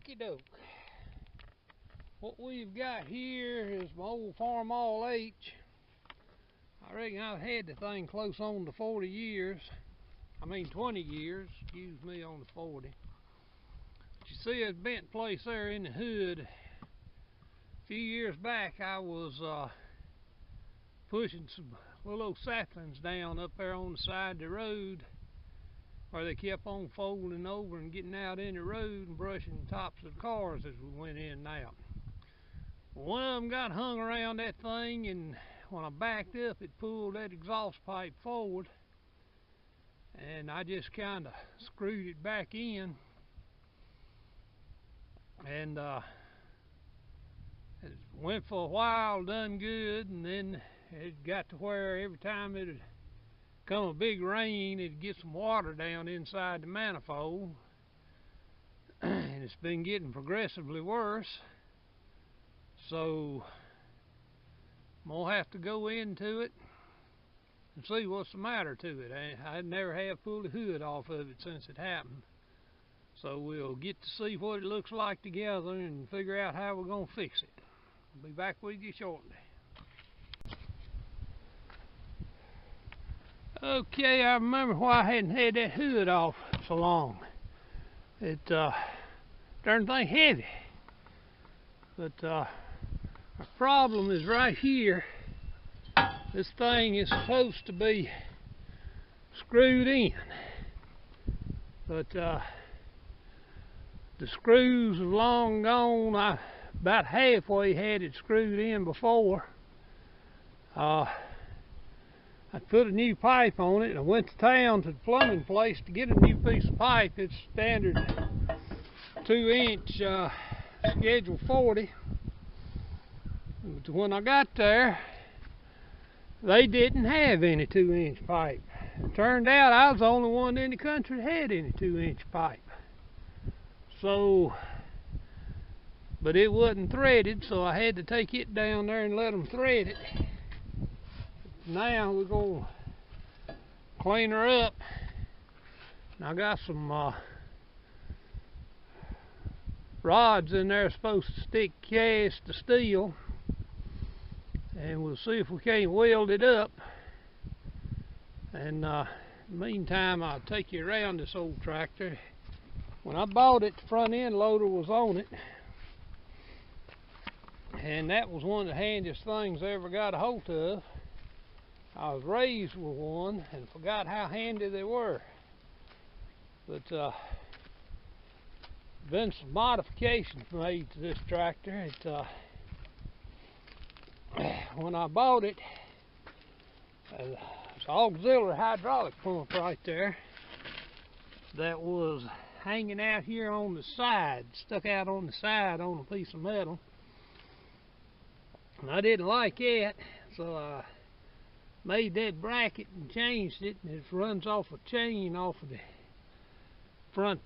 Okie doke. What we've got here is my old Farmall H. I reckon I've had the thing close on to 40 years. I mean 20 years, excuse me, on the 40. But you see a bent place there in the hood. A few years back I was pushing some little old saplings down up there on the side of the road where they kept on folding over and getting out in the road and brushing the tops of the cars as we went in and out. One of them got hung around that thing, and when I backed up it pulled that exhaust pipe forward, and I just kind of screwed it back in, and it went for a while, done good, and then it got to where every time it would come a big rain it'd get some water down inside the manifold, and it's been getting progressively worse. So I'm gonna have to go into it and see what's the matter to it. I never have pulled the hood off of it since it happened. So we'll get to see what it looks like together and figure out how we're gonna fix it. I'll be back with you shortly. Okay, I remember why I hadn't had that hood off so long. It darn thing heavy. But the problem is right here. This thing is supposed to be screwed in, but the screws are long gone. I about halfway had it screwed in before. I put a new pipe on it, and I went to town to the plumbing place to get a new piece of pipe. It's standard 2-inch schedule 40. But when I got there, they didn't have any 2-inch pipe. It turned out I was the only one in the country that had any 2-inch pipe. So, but it wasn't threaded, so I had to take it down there and let them thread it. Now we're going to clean her up. And I got some rods in there supposed to stick cast to steel, and we'll see if we can't weld it up. And in the meantime, I'll take you around this old tractor. When I bought it, the front end loader was on it, and that was one of the handiest things I ever got a hold of. I was raised with one and forgot how handy they were. But been some modifications made to this tractor. When I bought it, it's an auxiliary hydraulic pump right there that was hanging out here on the side, stuck out on the side on a piece of metal. And I didn't like it, so I made that bracket and changed it, and it runs off a chain off of the front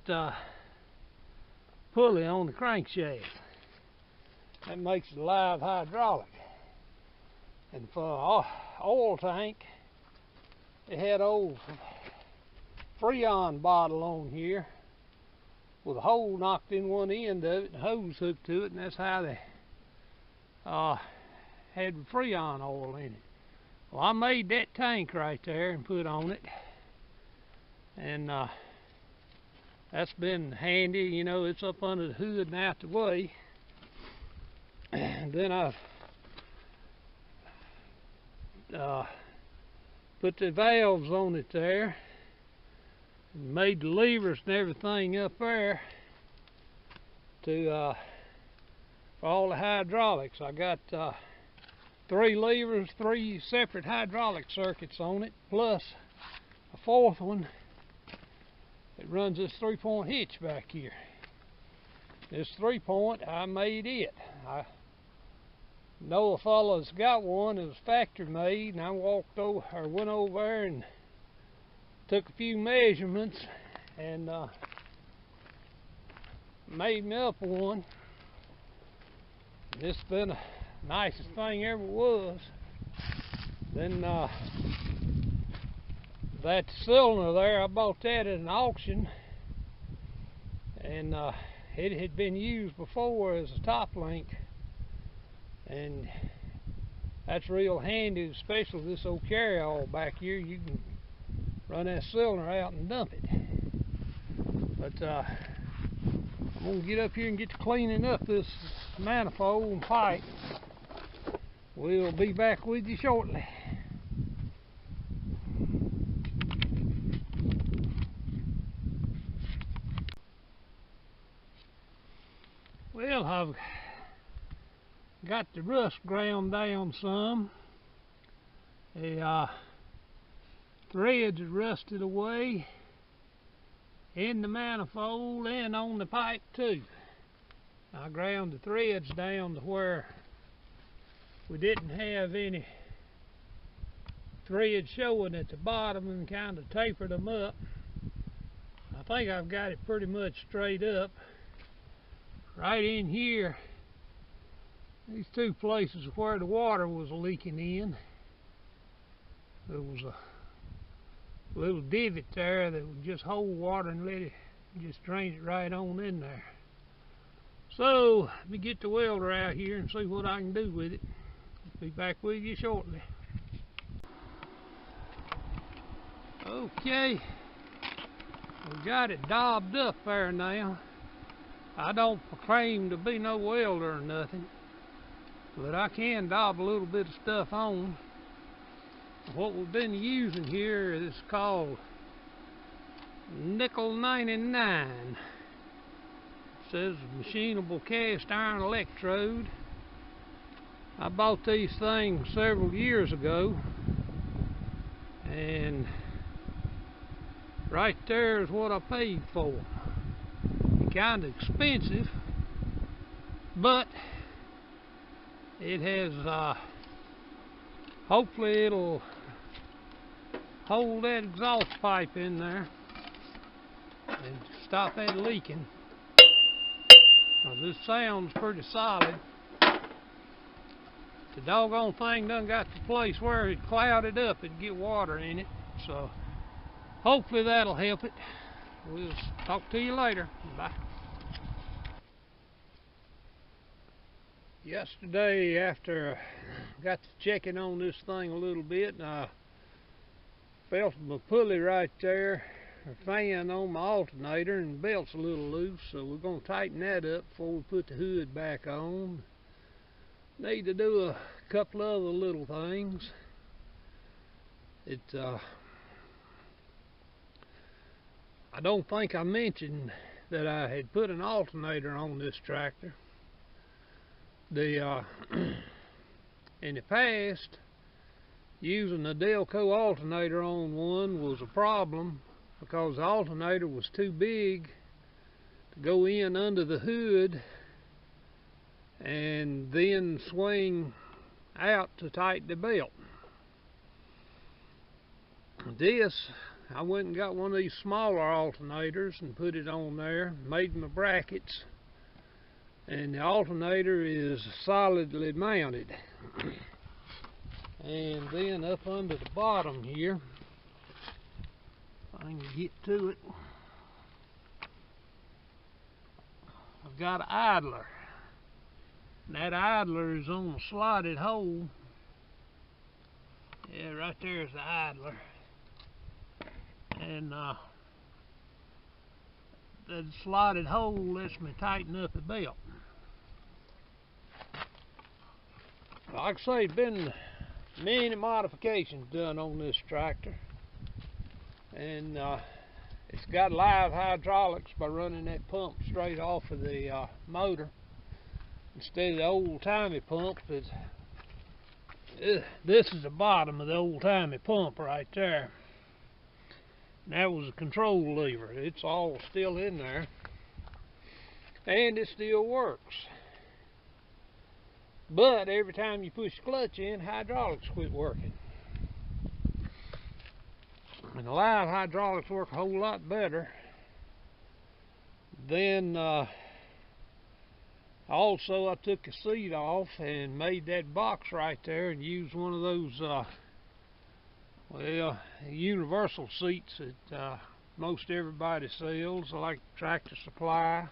pulley on the crankshaft. That makes it a live hydraulic. And for oil tank, it had old Freon bottle on here with a hole knocked in one end of it and a hose hooked to it, and that's how they had Freon oil in it. Well, I made that tank right there and put on it, and that's been handy. You know, it's up under the hood and out the way. And then I've put the valves on it there, and made the levers and everything up there to for all the hydraulics. I got 3 levers, 3 separate hydraulic circuits on it, plus a 4th one that runs this 3-point hitch back here. This 3-point, I made it. I know a fellow that's got one. It was factory made, and I went over there and took a few measurements and made me up one. This has been the nicest thing ever was. Then that cylinder there, I bought that at an auction, and it had been used before as a top link, and that's real handy, especially this old carryall back here. You can run that cylinder out and dump it. But I'm going to get up here and get to cleaning up this manifold and pipe. We'll be back with you shortly. Well, I've got the rust ground down some. The threads are rusted away in the manifold and on the pipe too. I ground the threads down to where we didn't have any threads showing at the bottom and kind of tapered them up. I think I've got it pretty much straight up. Right in here, these two places where the water was leaking in, there was a little divot there that would just hold water and let it just drain it right on in there. So let me get the welder out here and see what I can do with it. Be back with you shortly. Okay, we got it daubed up there now. I don't proclaim to be no welder or nothing, but I can daub a little bit of stuff on. What we've been using here is called nickel 99. It says machinable cast iron electrode. I bought these things several years ago, and right there is what I paid for them. Kind of expensive, but it has hopefully it'll hold that exhaust pipe in there and stop that leaking. Now, this sounds pretty solid. The doggone thing done got to the place where it clouded up, it'd get water in it, so hopefully that'll help it. We'll talk to you later. Bye. Yesterday, after I got to checking on this thing a little bit, and I felt my pulley right there, a fan on my alternator, and the belt's a little loose, so we're going to tighten that up before we put the hood back on. Need to do a couple other little things. I don't think I mentioned that I had put an alternator on this tractor. In the past, using a Delco alternator on one was a problem because the alternator was too big to go in under the hood and then swing out to tighten the belt. This, I went and got one of these smaller alternators and put it on there, made my brackets, and the alternator is solidly mounted. And then up under the bottom here, if I can get to it, I've got an idler. And that idler is on a slotted hole. Yeah, right there is the idler. And that slotted hole lets me tighten up the belt. Like I say, been many modifications done on this tractor, and it's got live hydraulics by running that pump straight off of the motor instead of the old-timey pump. But this is the bottom of the old-timey pump right there. And that was a control lever. It's all still in there, and it still works. But every time you push the clutch in, hydraulics quit working. And the live hydraulics work a whole lot better. Then also I took the seat off and made that box right there and used one of those universal seats that most everybody sells, like Tractor Supply.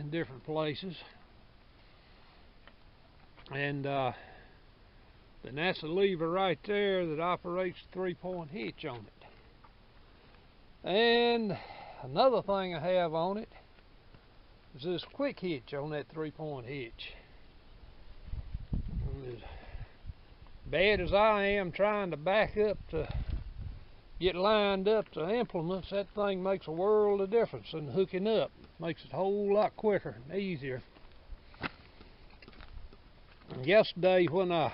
in different places. And then that's a lever right there that operates the 3-point hitch on it. And another thing I have on it is this quick hitch on that 3-point hitch. And as bad as I am trying to back up to get lined up to implements, that thing makes a world of difference in hooking up. Makes it a whole lot quicker and easier. And yesterday when I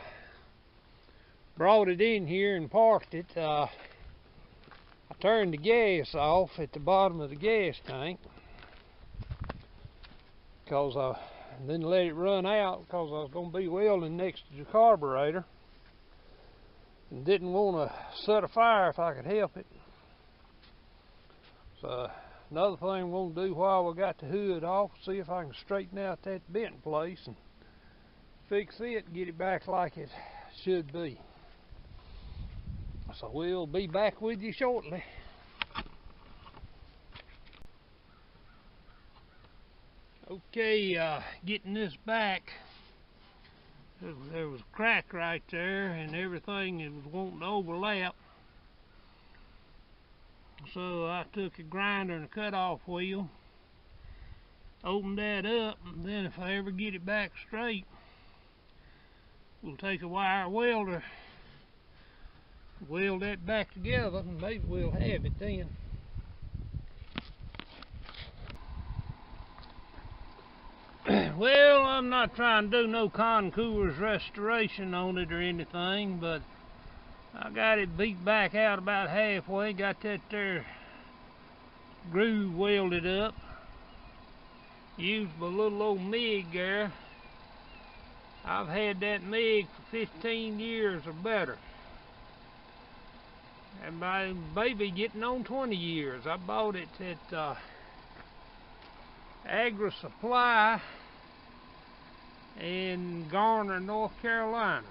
brought it in here and parked it, I turned the gas off at the bottom of the gas tank because I didn't let it run out because I was going to be welding next to the carburetor and didn't want to set a fire if I could help it. So another thing I'm going to do while we got the hood off, see if I can straighten out that bent place and fix it and get it back like it should be. So we'll be back with you shortly. Okay, getting this back. There was a crack right there and everything it was wanting to overlap. So I took a grinder and a cutoff wheel, opened that up, and then if I ever get it back straight, we'll take a wire welder, weld that back together, and maybe we'll have it then. Well, I'm not trying to do no concours restoration on it or anything, but I got it beat back out about halfway, got that there groove welded up. Used my little old MIG there. I've had that MIG for 15 years or better. And my baby getting on 20 years. I bought it at Agri Supply in Garner, North Carolina.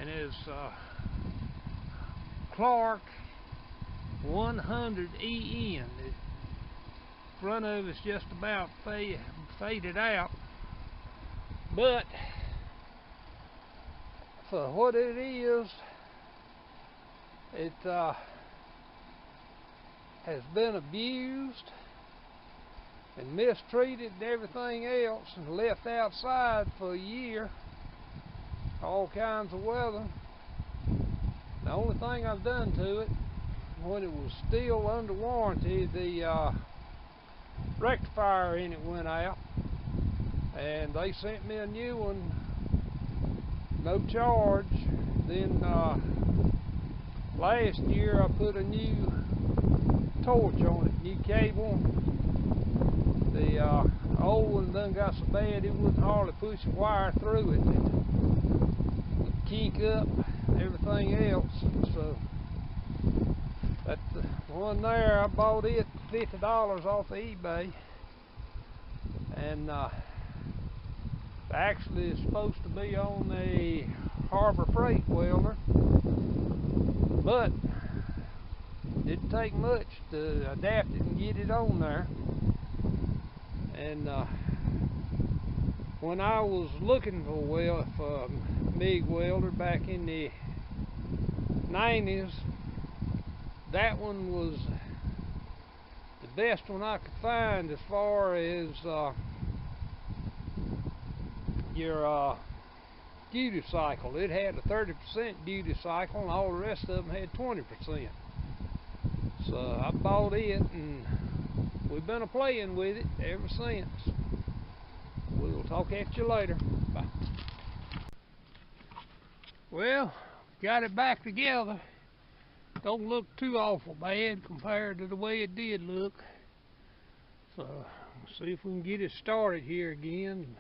And it's Clarke 100 EN. The front of it's just about faded out. But for what it is, it has been abused and mistreated and everything else and left outside for a year, all kinds of weather. The only thing I've done to it, when it was still under warranty, the rectifier in it went out and they sent me a new one, no charge. Then last year I put a new torch on it, new cable. The old one done got so bad it wouldn't hardly push a wire through it. It would kink up and everything else. So that one there, I bought it $50 off of eBay, and actually it's supposed to be on a Harbor Freight welder, but it didn't take much to adapt it and get it on there. And when I was looking for a MIG welder back in the 90s, that one was the best one I could find as far as your duty cycle. It had a 30% duty cycle and all the rest of them had 20%. So I bought it and we've been playing with it ever since. We'll talk at you later. Bye. Well, got it back together. Don't look too awful bad compared to the way it did look. So, see if we can get it started here again.